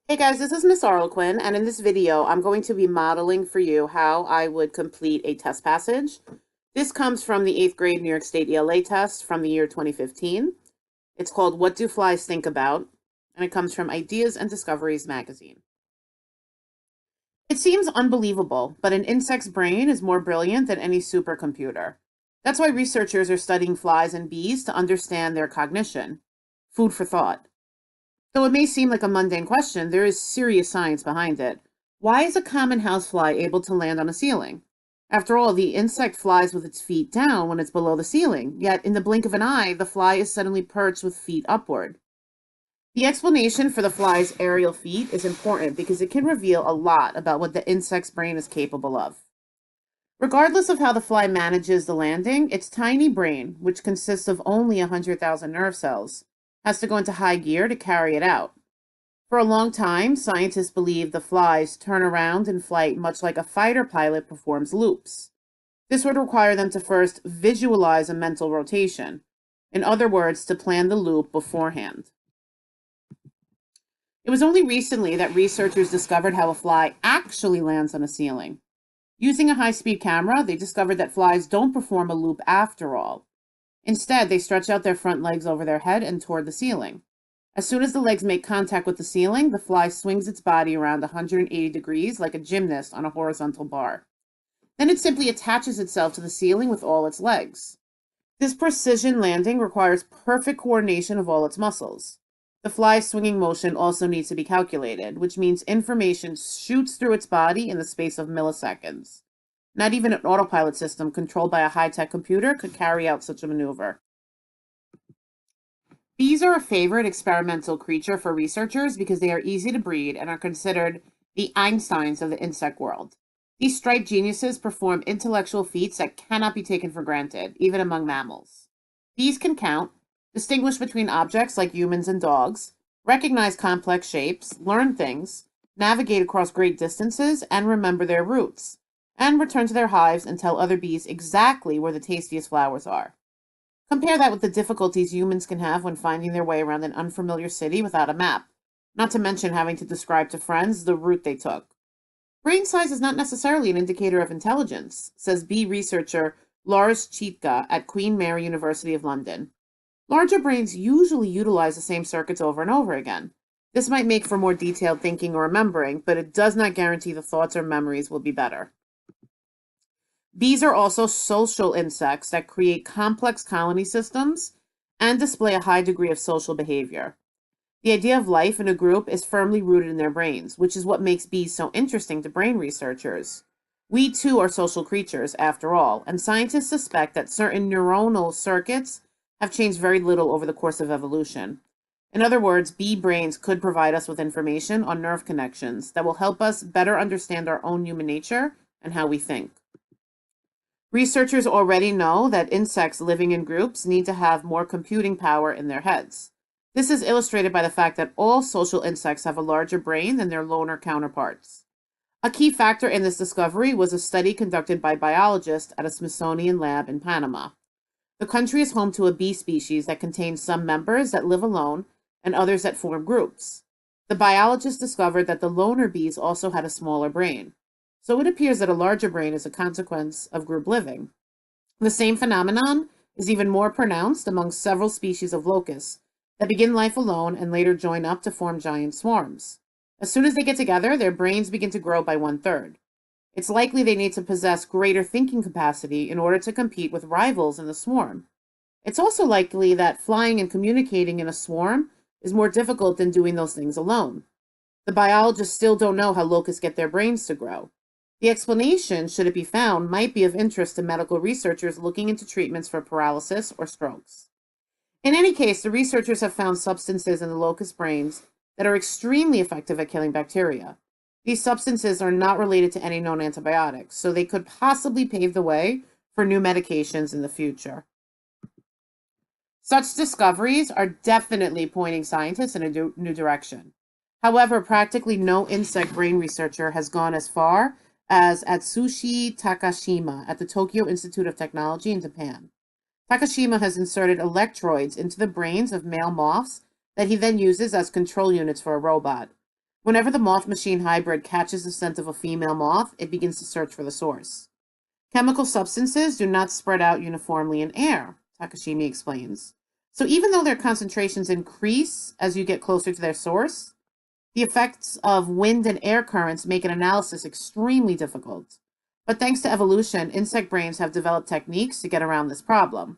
Hey guys, this is Miss Arlequin, and in this video, I'm going to be modeling for you how I would complete a test passage. This comes from the 8th grade New York State ELA test from the year 2015. It's called What Do Flies Think About? And it comes from Ideas and Discoveries magazine. It seems unbelievable, but an insect's brain is more brilliant than any supercomputer. That's why researchers are studying flies and bees to understand their cognition. Food for thought. Though it may seem like a mundane question, there is serious science behind it. Why is a common housefly able to land on a ceiling? After all, the insect flies with its feet down when it's below the ceiling, yet in the blink of an eye, the fly is suddenly perched with feet upward. The explanation for the fly's aerial feet is important because it can reveal a lot about what the insect's brain is capable of. Regardless of how the fly manages the landing, its tiny brain, which consists of only 100,000 nerve cells, has to go into high gear to carry it out. For a long time, scientists believed the flies turn around in flight much like a fighter pilot performs loops. This would require them to first visualize a mental rotation. In other words, to plan the loop beforehand. It was only recently that researchers discovered how a fly actually lands on a ceiling. Using a high-speed camera, they discovered that flies don't perform a loop after all. Instead, they stretch out their front legs over their head and toward the ceiling. As soon as the legs make contact with the ceiling, the fly swings its body around 180 degrees like a gymnast on a horizontal bar. Then it simply attaches itself to the ceiling with all its legs. This precision landing requires perfect coordination of all its muscles. The fly's swinging motion also needs to be calculated, which means information shoots through its body in the space of milliseconds. Not even an autopilot system controlled by a high-tech computer could carry out such a maneuver. Bees are a favorite experimental creature for researchers because they are easy to breed and are considered the Einsteins of the insect world. These striped geniuses perform intellectual feats that cannot be taken for granted, even among mammals. Bees can count, distinguish between objects like humans and dogs, recognize complex shapes, learn things, navigate across great distances, and remember their routes, and return to their hives and tell other bees exactly where the tastiest flowers are. Compare that with the difficulties humans can have when finding their way around an unfamiliar city without a map, not to mention having to describe to friends the route they took. Brain size is not necessarily an indicator of intelligence, says bee researcher Lars Chitka at Queen Mary University of London. Larger brains usually utilize the same circuits over and over again. This might make for more detailed thinking or remembering, but it does not guarantee the thoughts or memories will be better. Bees are also social insects that create complex colony systems and display a high degree of social behavior. The idea of life in a group is firmly rooted in their brains, which is what makes bees so interesting to brain researchers. We too are social creatures, after all, and scientists suspect that certain neuronal circuits have changed very little over the course of evolution. In other words, bee brains could provide us with information on nerve connections that will help us better understand our own human nature and how we think. Researchers already know that insects living in groups need to have more computing power in their heads. This is illustrated by the fact that all social insects have a larger brain than their loner counterparts. A key factor in this discovery was a study conducted by biologists at a Smithsonian lab in Panama. The country is home to a bee species that contains some members that live alone and others that form groups. The biologists discovered that the loner bees also had a smaller brain. So it appears that a larger brain is a consequence of group living. The same phenomenon is even more pronounced among several species of locusts that begin life alone and later join up to form giant swarms. As soon as they get together, their brains begin to grow by 1/3. It's likely they need to possess greater thinking capacity in order to compete with rivals in the swarm. It's also likely that flying and communicating in a swarm is more difficult than doing those things alone. The biologists still don't know how locusts get their brains to grow. The explanation, should it be found, might be of interest to medical researchers looking into treatments for paralysis or strokes. In any case, the researchers have found substances in the locust brains that are extremely effective at killing bacteria. These substances are not related to any known antibiotics, so they could possibly pave the way for new medications in the future. Such discoveries are definitely pointing scientists in a new direction. However, practically no insect brain researcher has gone as far as Atsushi Takashima at the Tokyo Institute of Technology in Japan. Takashima has inserted electrodes into the brains of male moths that he then uses as control units for a robot. Whenever the moth-machine hybrid catches the scent of a female moth, it begins to search for the source. Chemical substances do not spread out uniformly in air, Takashimi explains. So even though their concentrations increase as you get closer to their source, the effects of wind and air currents make an analysis extremely difficult. But thanks to evolution, insect brains have developed techniques to get around this problem.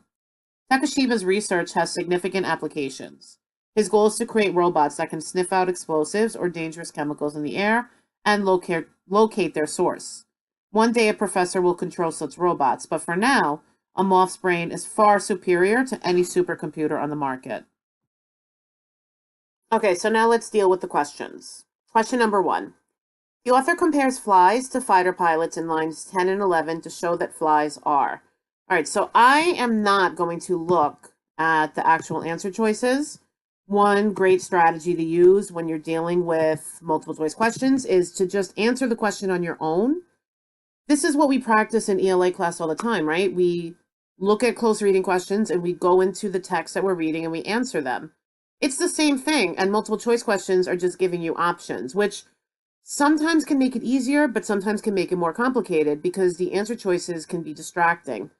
Takashima's research has significant applications. His goal is to create robots that can sniff out explosives or dangerous chemicals in the air and locate their source. One day a professor will control such robots, but for now, a moth's brain is far superior to any supercomputer on the market. Okay, so now let's deal with the questions. Question number 1. The author compares flies to fighter pilots in lines 10 and 11 to show that flies are. All right, so I am not going to look at the actual answer choices. One great strategy to use when you're dealing with multiple choice questions is to just answer the question on your own. This is what we practice in ELA class all the time, right? We look at close reading questions and we go into the text that we're reading and we answer them. It's the same thing, and multiple choice questions are just giving you options, which sometimes can make it easier, but sometimes can make it more complicated because the answer choices can be distracting.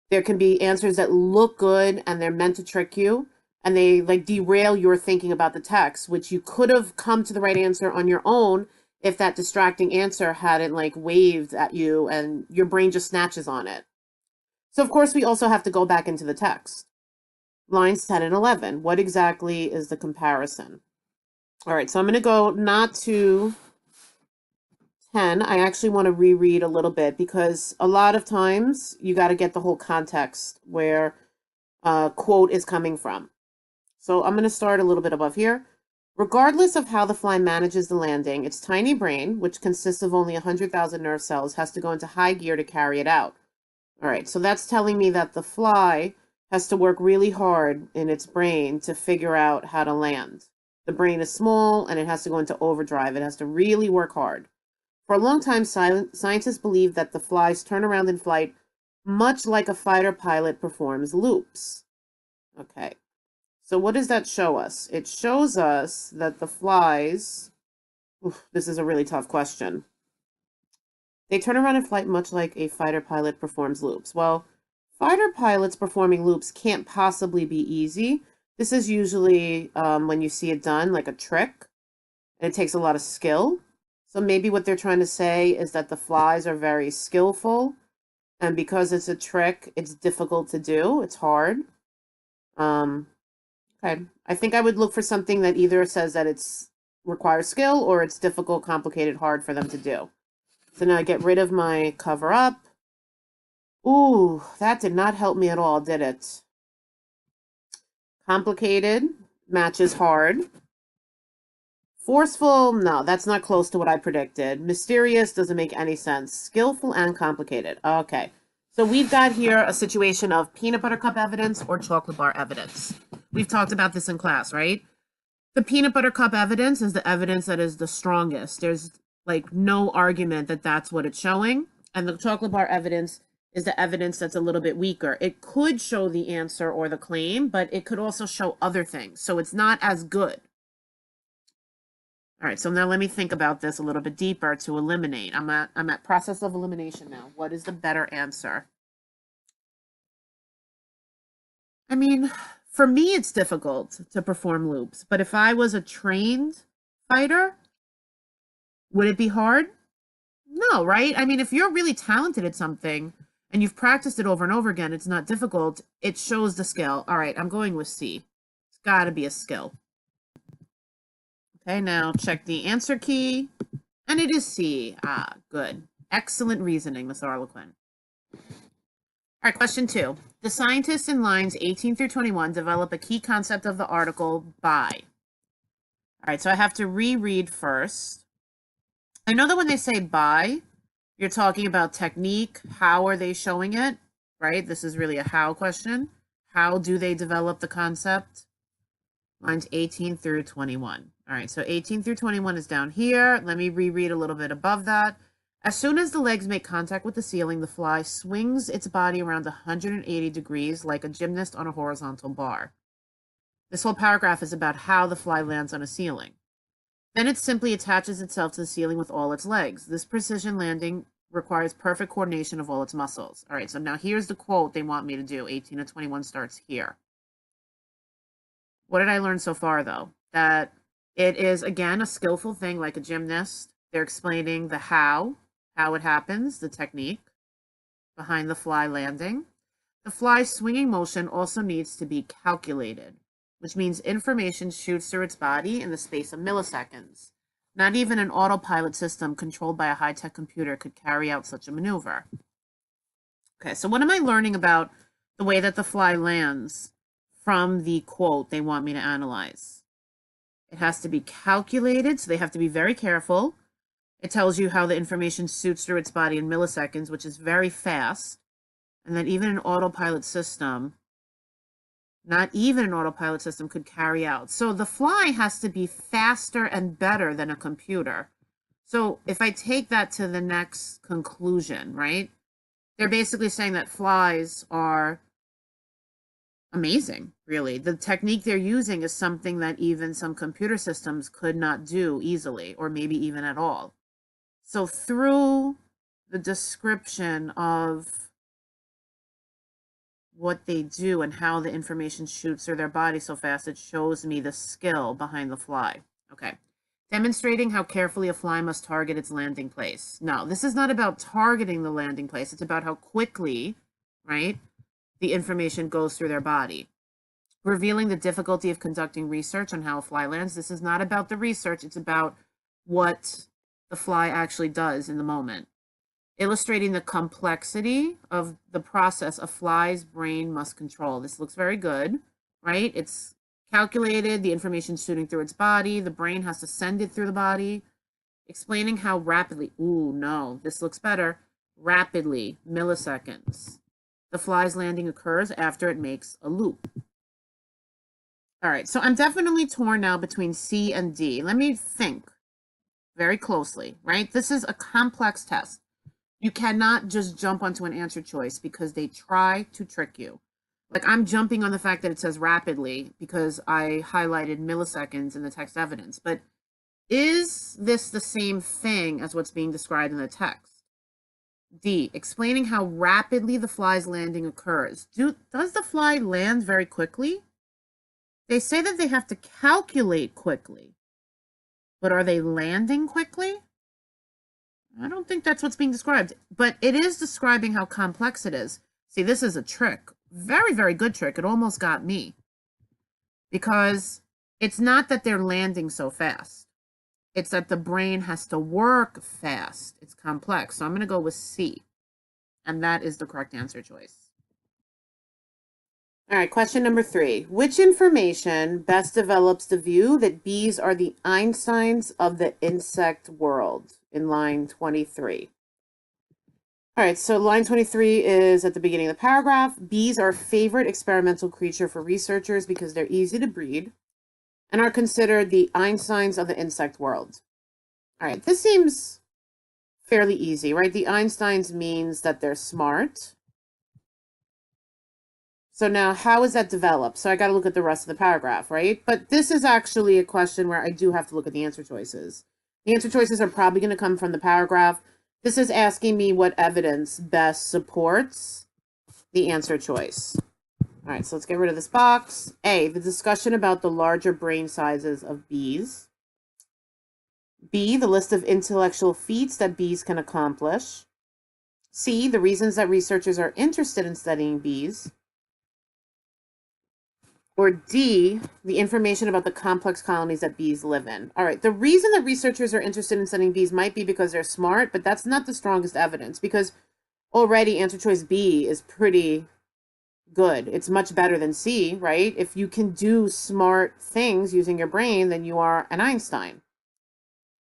There can be answers that look good and they're meant to trick you, and they like derail your thinking about the text, which you could have come to the right answer on your own if that distracting answer hadn't like waved at you and your brain just snatches on it. So of course we also have to go back into the text. Lines 10 and 11, what exactly is the comparison? All right, so I'm going to go not to 10. I actually want to reread a little bit because a lot of times you got to get the whole context where quote is coming from. So I'm going to start a little bit above here. Regardless of how the fly manages the landing, its tiny brain, which consists of only 100,000 nerve cells, has to go into high gear to carry it out. All right, so that's telling me that the fly has to work really hard in its brain to figure out how to land. The brain is small and it has to go into overdrive. It has to really work hard. For a long time, scientists believed that the flies turn around in flight much like a fighter pilot performs loops. Okay, so what does that show us? It shows us that the flies, this is a really tough question. They turn around in flight much like a fighter pilot performs loops. Well, fighter pilots performing loops can't possibly be easy. This is usually when you see it done like a trick, and it takes a lot of skill. So maybe what they're trying to say is that the flies are very skillful, and because it's a trick, it's difficult to do. It's hard. Okay, I think I would look for something that either says that it's requires skill or it's difficult, complicated, hard for them to do. So now I get rid of my cover up. Ooh, that did not help me at all, did it? Complicated matches hard. Forceful, no, that's not close to what I predicted. Mysterious doesn't make any sense. Skillful and complicated. Okay, so we've got here a situation of peanut butter cup evidence or chocolate bar evidence. We've talked about this in class, right? The peanut butter cup evidence is the evidence that is the strongest. There's like no argument that that's what it's showing. And the chocolate bar evidence is the evidence that's a little bit weaker. It could show the answer or the claim, but it could also show other things. So it's not as good. All right, so now let me think about this a little bit deeper to eliminate. I'm at process of elimination now. What is the better answer? I mean, for me, it's difficult to perform loops, but if I was a trained fighter, would it be hard? No, right? I mean, if you're really talented at something and you've practiced it over and over again, it's not difficult. It shows the skill. All right, I'm going with C. It's got to be a skill. Okay, now check the answer key, and it is C. Ah, good. Excellent reasoning, Ms. Arlequin. All right, question 2. The scientists in lines 18 through 21 develop a key concept of the article by. All right, so I have to reread first. I know that when they say by, you're talking about technique. How are they showing it, right? This is really a how question. How do they develop the concept? Lines 18 through 21. All right, so 18 through 21 is down here. Let me reread a little bit above that. As soon as the legs make contact with the ceiling, the fly swings its body around 180 degrees like a gymnast on a horizontal bar. This whole paragraph is about how the fly lands on a ceiling. Then it simply attaches itself to the ceiling with all its legs. This precision landing requires perfect coordination of all its muscles. All right, so now here's the quote they want me to do. 18 to 21 starts here. What did I learn so far, though? That it is, again, a skillful thing like a gymnast. They're explaining the how it happens, the technique behind the fly landing. The fly's swinging motion also needs to be calculated, which means information shoots through its body in the space of milliseconds. Not even an autopilot system controlled by a high-tech computer could carry out such a maneuver. Okay, so what am I learning about the way that the fly lands from the quote they want me to analyze? It has to be calculated, so they have to be very careful. It tells you how the information shoots through its body in milliseconds, which is very fast. And that even an autopilot system, not even an autopilot system could carry out. So the fly has to be faster and better than a computer. So if I take that to the next conclusion, right? They're basically saying that flies are amazing, really. The technique they're using is something that even some computer systems could not do easily, or maybe even at all. So through the description of what they do and how the information shoots through their body so fast, it shows me the skill behind the fly. Okay. Demonstrating how carefully a fly must target its landing place. Now, this is not about targeting the landing place. It's about how quickly, right, the information goes through their body. Revealing the difficulty of conducting research on how a fly lands. This is not about the research. It's about what the fly actually does in the moment. Illustrating the complexity of the process a fly's brain must control. This looks very good, right? It's calculated, the information shooting through its body, the brain has to send it through the body. Explaining how rapidly, ooh, no, this looks better, rapidly, milliseconds. The fly's landing occurs after it makes a loop. All right, so I'm definitely torn now between C and D. Let me think very closely, right? This is a complex test. You cannot just jump onto an answer choice because they try to trick you. Like, I'm jumping on the fact that it says rapidly because I highlighted milliseconds in the text evidence. But is this the same thing as what's being described in the text? D, explaining how rapidly the fly's landing occurs. Does the fly land very quickly? They say that they have to calculate quickly. But are they landing quickly? I don't think that's what's being described, but it is describing how complex it is. See, this is a trick. Very, very good trick. It almost got me. Because it's not that they're landing so fast. It's that the brain has to work fast. It's complex. So I'm going to go with C. And that is the correct answer choice. All right, question number 3. Which information best develops the view that bees are the Einsteins of the insect world? In line 23. All right, so line 23 is at the beginning of the paragraph. Bees are a favorite experimental creature for researchers because they're easy to breed and are considered the Einsteins of the insect world. All right, this seems fairly easy, right? The Einsteins means that they're smart. So now, how is that developed? So I got to look at the rest of the paragraph, right? But this is actually a question where I do have to look at the answer choices. The answer choices are probably going to come from the paragraph. This is asking me what evidence best supports the answer choice. All right, so let's get rid of this box. A, the discussion about the larger brain sizes of bees. B, the list of intellectual feats that bees can accomplish. C, the reasons that researchers are interested in studying bees. Or D, the information about the complex colonies that bees live in. All right, the reason that researchers are interested in studying bees might be because they're smart, but that's not the strongest evidence because already answer choice B is pretty good. It's much better than C, right? If you can do smart things using your brain, then you are an Einstein.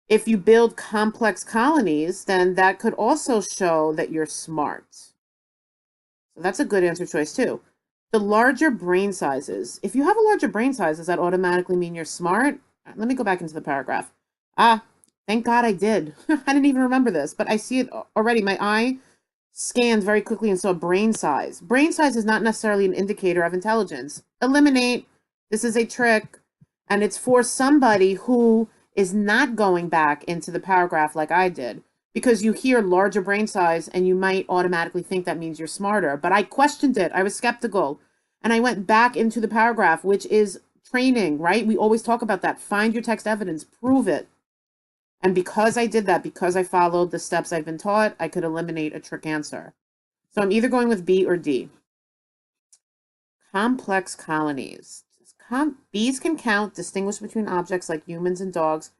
If you build complex colonies, then that could also show that you're smart. So that's a good answer choice too. The larger brain sizes. If you have a larger brain size, does that automatically mean you're smart? Let me go back into the paragraph. Thank God I did. I didn't even remember this, but I see it already. My eye scanned very quickly and saw brain size. Brain size is not necessarily an indicator of intelligence. Eliminate. This is a trick, and it's for somebody who is not going back into the paragraph like I did, because you hear larger brain size and you might automatically think that means you're smarter. But I questioned it. I was skeptical. And I went back into the paragraph, which is training, right? We always talk about that. Find your text evidence, prove it. And because I did that, because I followed the steps I've been taught, I could eliminate a trick answer. So I'm either going with B or D. Complex colonies. Bees can count, distinguish between objects like humans and dogs,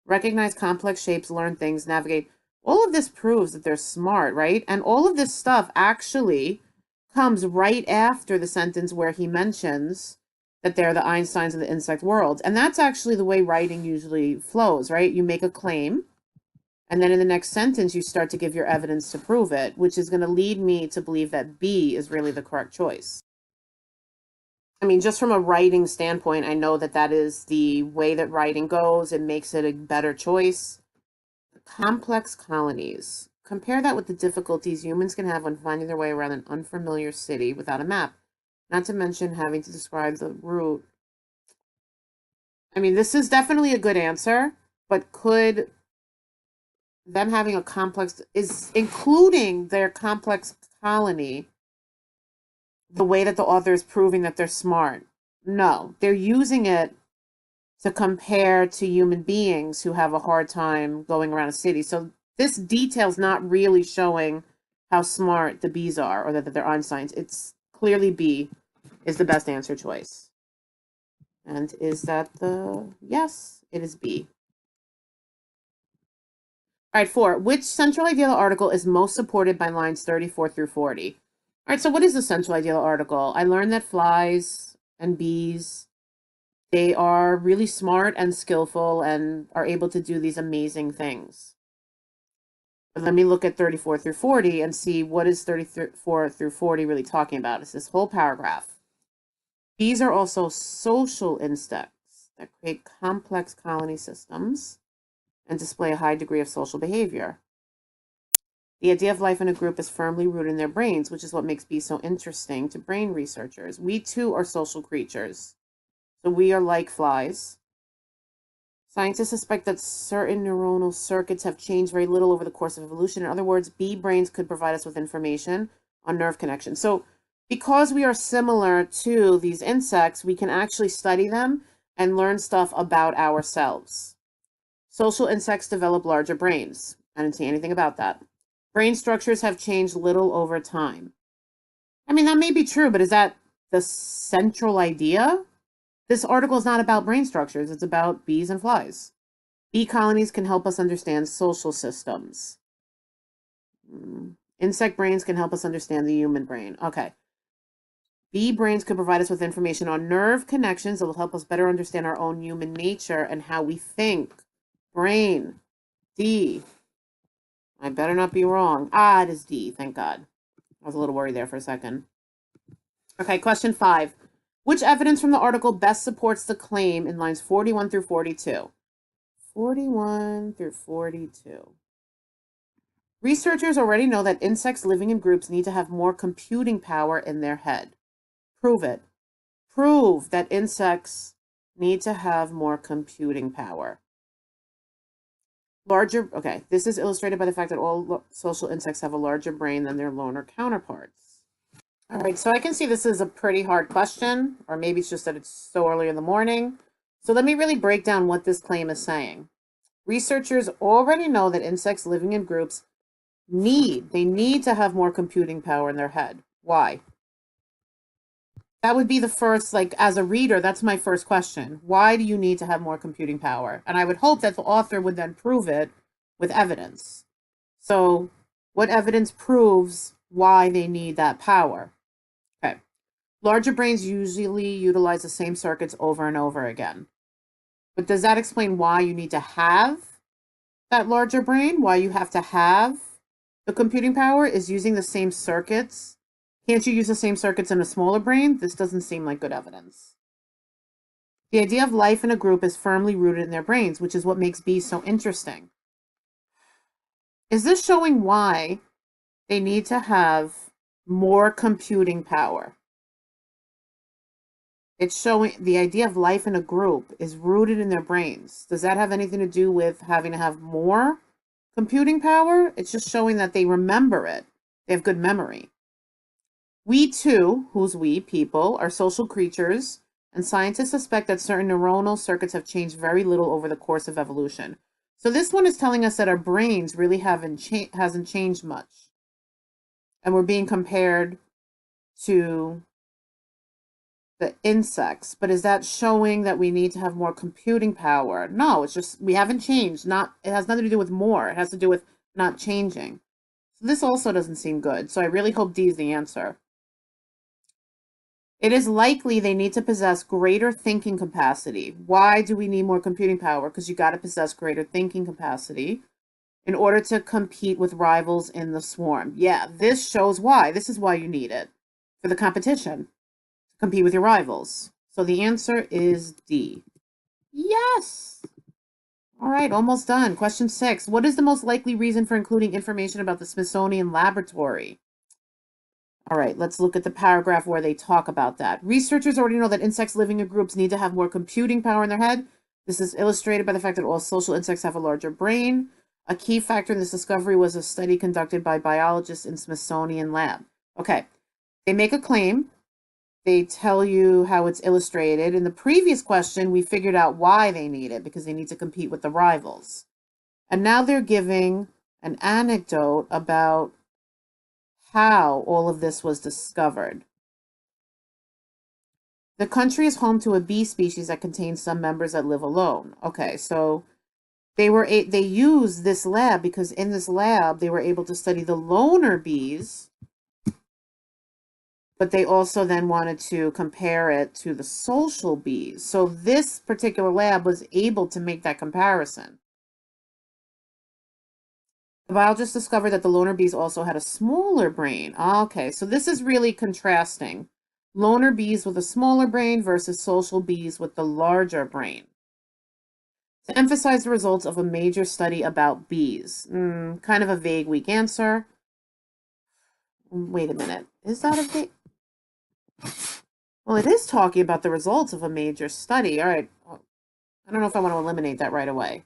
recognize complex shapes, learn things, navigate. All of this proves that they're smart, right? And all of this stuff actually comes right after the sentence where he mentions that they're the Einsteins of the insect world. And that's actually the way writing usually flows, right? You make a claim, and then in the next sentence, you start to give your evidence to prove it, which is going to lead me to believe that B is really the correct choice. I mean, just from a writing standpoint, I know that that is the way that writing goes. It makes it a better choice. Complex colonies. Compare that with the difficulties humans can have when finding their way around an unfamiliar city without a map. Not to mention having to describe the route. I mean, this is definitely a good answer, but could them having a complex, is including their complex colony, the way that the author is proving that they're smart? No, they're using it to compare to human beings who have a hard time going around a city. So this detail's not really showing how smart the bees are or that they're Einsteins. It's clearly B is the best answer choice. And is that the, yes, it is B. All right, 4. Which central idea of the article is most supported by lines 34 through 40? All right, so what is the central idea of the article? I learned that flies and bees, they are really smart and skillful and are able to do these amazing things. But let me look at 34 through 40 and see what is 34 through 40 really talking about. It's this whole paragraph. Bees are also social insects that create complex colony systems and display a high degree of social behavior. The idea of life in a group is firmly rooted in their brains, which is what makes bees so interesting to brain researchers. We too are social creatures. So we are like flies. Scientists suspect that certain neuronal circuits have changed very little over the course of evolution. In other words, bee brains could provide us with information on nerve connections. So because we are similar to these insects, we can actually study them and learn stuff about ourselves. Social insects develop larger brains. I didn't see anything about that. Brain structures have changed little over time. I mean, that may be true, but is that the central idea? This article is not about brain structures. It's about bees and flies. Bee colonies can help us understand social systems. Insect brains can help us understand the human brain. Okay. Bee brains could provide us with information on nerve connections that will help us better understand our own human nature and how we think. Brain. D. I better not be wrong. Ah, it is D. Thank God. I was a little worried there for a second. Okay, question 5. Which evidence from the article best supports the claim in lines 41 through 42? 41 through 42. Researchers already know that insects living in groups need to have more computing power in their head. Prove it. Prove that insects need to have more computing power. Okay, this is illustrated by the fact that all social insects have a larger brain than their loner counterparts. All right, so I can see this is a pretty hard question, or maybe it's just that it's so early in the morning. So let me really break down what this claim is saying. Researchers already know that insects living in groups need to have more computing power in their head. Why? That would be the first, like, as a reader, that's my first question. Why do you need to have more computing power? And I would hope that the author would then prove it with evidence. So what evidence proves why they need that power? Okay. Larger brains usually utilize the same circuits over and over again. But does that explain why you need to have that larger brain? Why you have to have the computing power is using the same circuits? Can't you use the same circuits in a smaller brain? This doesn't seem like good evidence. The idea of life in a group is firmly rooted in their brains, which is what makes bees so interesting. Is this showing why they need to have more computing power? It's showing the idea of life in a group is rooted in their brains. Does that have anything to do with having to have more computing power? It's just showing that they remember it. They have good memory. We too, who's we, people, are social creatures, and scientists suspect that certain neuronal circuits have changed very little over the course of evolution. So this one is telling us that our brains really hasn't changed much. And we're being compared to the insects. But is that showing that we need to have more computing power? No, it's just we haven't changed. It has nothing to do with more. It has to do with not changing. So this also doesn't seem good. So I really hope D is the answer. It is likely they need to possess greater thinking capacity. Why do we need more computing power? Because you got to possess greater thinking capacity in order to compete with rivals in the swarm. Yeah, this shows why. This is why you need it for the competition, to compete with your rivals. So the answer is D. Yes. All right, almost done. Question 6. What is the most likely reason for including information about the Smithsonian Laboratory? All right, let's look at the paragraph where they talk about that. Researchers already know that insects living in groups need to have more computing power in their head. This is illustrated by the fact that all social insects have a larger brain. A key factor in this discovery was a study conducted by biologists in Smithsonian Lab. Okay, they make a claim. They tell you how it's illustrated. In the previous question, we figured out why they need it, because they need to compete with the rivals. And now they're giving an anecdote about how all of this was discovered. The country is home to a bee species that contains some members that live alone. Okay, so they used this lab because in this lab they were able to study the loner bees, but they also then wanted to compare it to the social bees. So this particular lab was able to make that comparison. The biologists discovered that the loner bees also had a smaller brain. Okay, so this is really contrasting. Loner bees with a smaller brain versus social bees with the larger brain. To emphasize the results of a major study about bees. Kind of a vague, weak answer. Wait a minute. Is that a vague? Well, it is talking about the results of a major study. All right. I don't know if I want to eliminate that right away.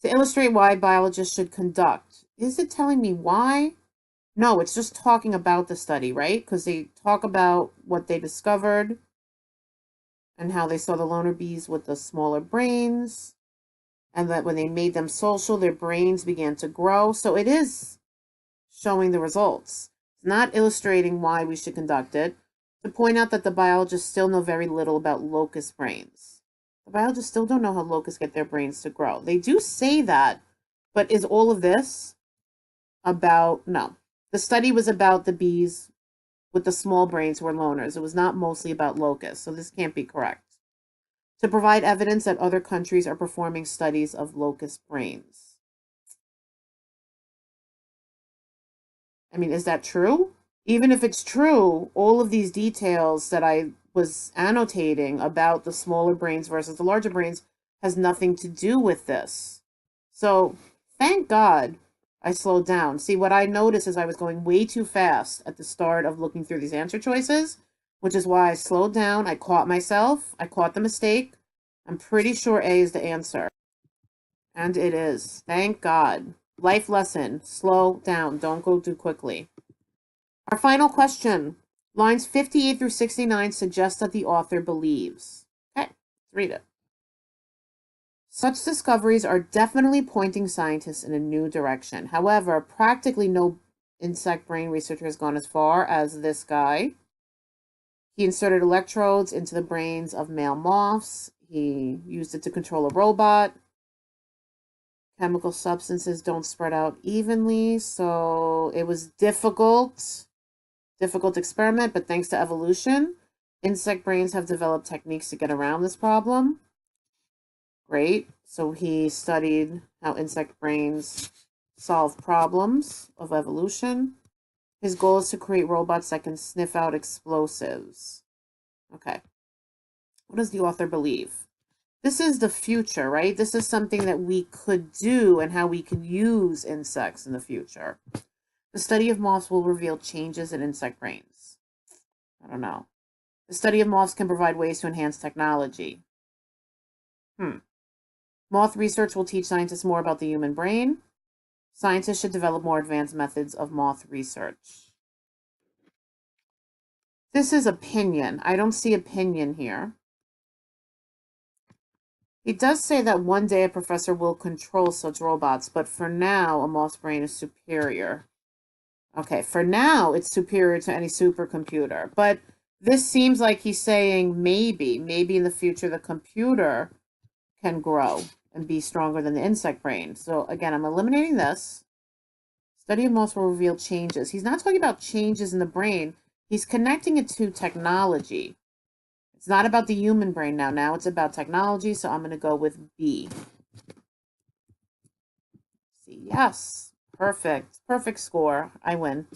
To illustrate why biologists should conduct. Is it telling me why? No, it's just talking about the study, right? Because they talk about what they discovered and how they saw the loner bees with the smaller brains, and that when they made them social, their brains began to grow. So it is showing the results. It's not illustrating why we should conduct it. To point out that the biologists still know very little about locust brains. The biologists still don't know how locusts get their brains to grow. They do say that, but is all of this about, no. The study was about the bees with the small brains who were loners. It was not mostly about locusts, so this can't be correct. To provide evidence that other countries are performing studies of locust brains. I mean, is that true? Even if it's true, all of these details that I was annotating about the smaller brains versus the larger brains has nothing to do with this. So thank God I slowed down. See, what I noticed is I was going way too fast at the start of looking through these answer choices, which is why I slowed down. I caught myself. I caught the mistake. I'm pretty sure A is the answer. And it is. Thank God. Life lesson. Slow down. Don't go too quickly. Our final question. Lines 58 through 69 suggest that the author believes. Okay, let's read it. Such discoveries are definitely pointing scientists in a new direction. However, practically no insect brain researcher has gone as far as this guy. He inserted electrodes into the brains of male moths. He used it to control a robot. Chemical substances don't spread out evenly, so it was difficult experiment, but thanks to evolution, insect brains have developed techniques to get around this problem. Great. So he studied how insect brains solve problems of evolution. His goal is to create robots that can sniff out explosives. Okay. What does the author believe? This is the future, right? This is something that we could do and how we can use insects in the future. The study of moths will reveal changes in insect brains. I don't know. The study of moths can provide ways to enhance technology. Moth research will teach scientists more about the human brain. Scientists should develop more advanced methods of moth research. This is opinion. I don't see opinion here. He does say that one day a professor will control such robots, but for now, a moth's brain is superior. Okay, for now, it's superior to any supercomputer. But this seems like he's saying maybe in the future, the computer can grow and be stronger than the insect brain. So again, I'm eliminating this. Study of moths will reveal changes. He's not talking about changes in the brain. He's connecting it to technology. It's not about the human brain now. Now it's about technology, so I'm going to go with B. C, yes. Perfect. Perfect score. I win.